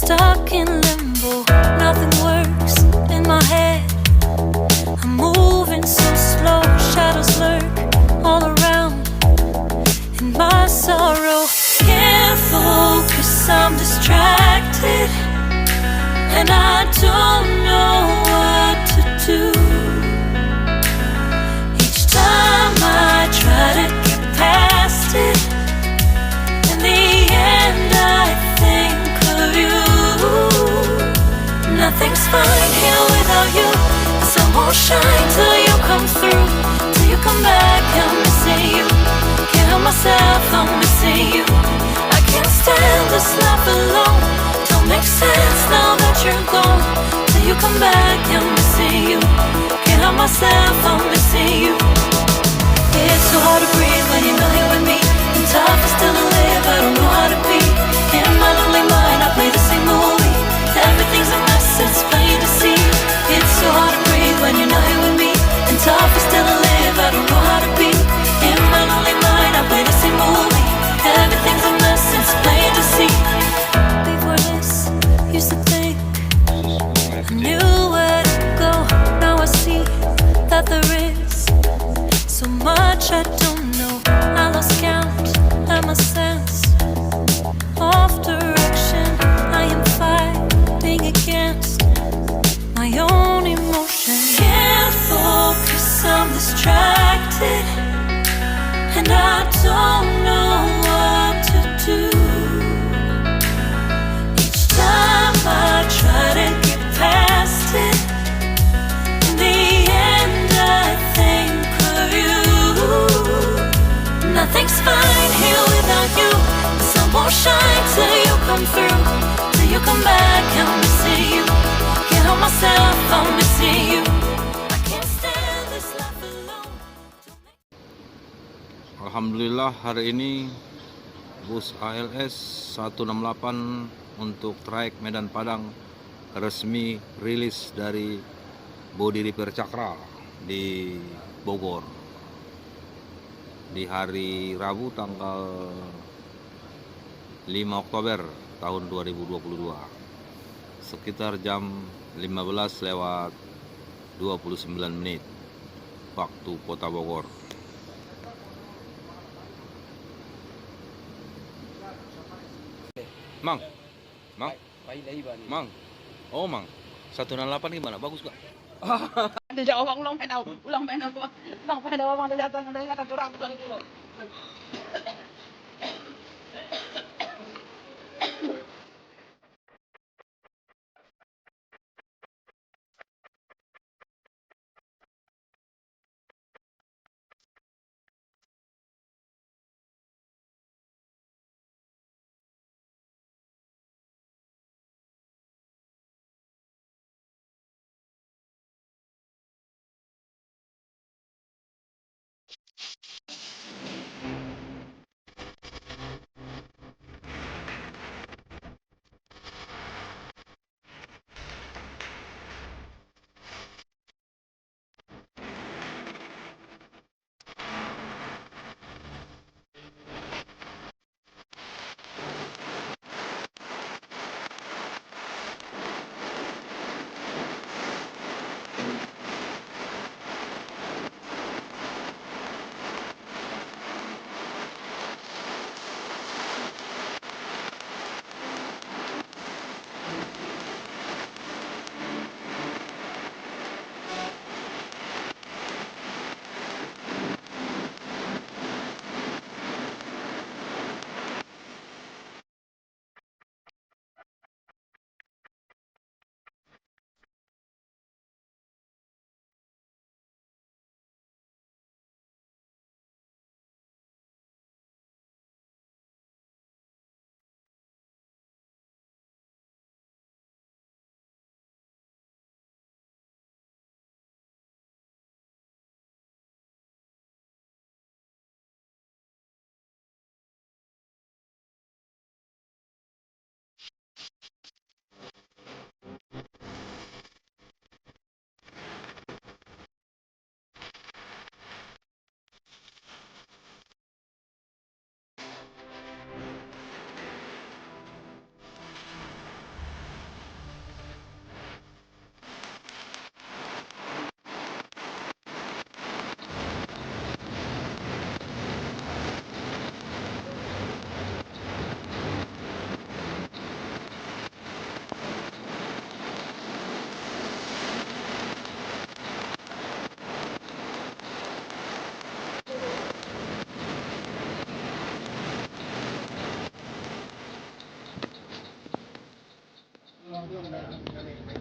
stuck in limbo, nothing works in my head. I'm moving so slow, shadows lurk all around. In my sorrow, can't focus, I'm distracted, and I don't know what to do. Each time I try to get past it, in the end I think of you. Nothing's fine here without you. The sun won't shine till you come through. Till you come back, I'm missing you. Can't help myself, I'm missing you. I can't stand this life alone. Don't make sense now that you're gone. Till you come back, I'm missing you. Can't help myself, I'm missing you. It's so hard to breathe when you're not here with me. And tough is still to live, I don't know how to be. In my lonely mind, I play the same movie. Everything's a mess, it's plain to see. It's so hard to breathe when you're not here with me. And tough is still to live, I don't know how to be. In my lonely mind, I play the same movie. Everything's a mess, it's plain to see. Before this, used to think I knew where to go. Now I see that there is so much I don't know. I lost count and my sense of direction. I am fighting against my own emotion. Can't focus, I'm distracted, and I don't know what to do. Each time I try to get past it, in the end I think of you. Nothing's fine here without you. The sun won't shine till you come through. Till you come back, I'm missing you. Can't help myself, I'm missing you. I can't stand this life alone. Alhamdulillah hari ini bus ALS 168 untuk trayek Medan Padang resmi rilis dari body repair Cakra di Bogor di hari Rabu tanggal 5 Oktober tahun 2022 sekitar jam 15:29 waktu Kota Bogor. Mang, oh Mang, 168 gimana? Bagus gak? Ada jawab ulang main apa? Ulang main apa? Ulang main apa? Ulang datang dari atas orang.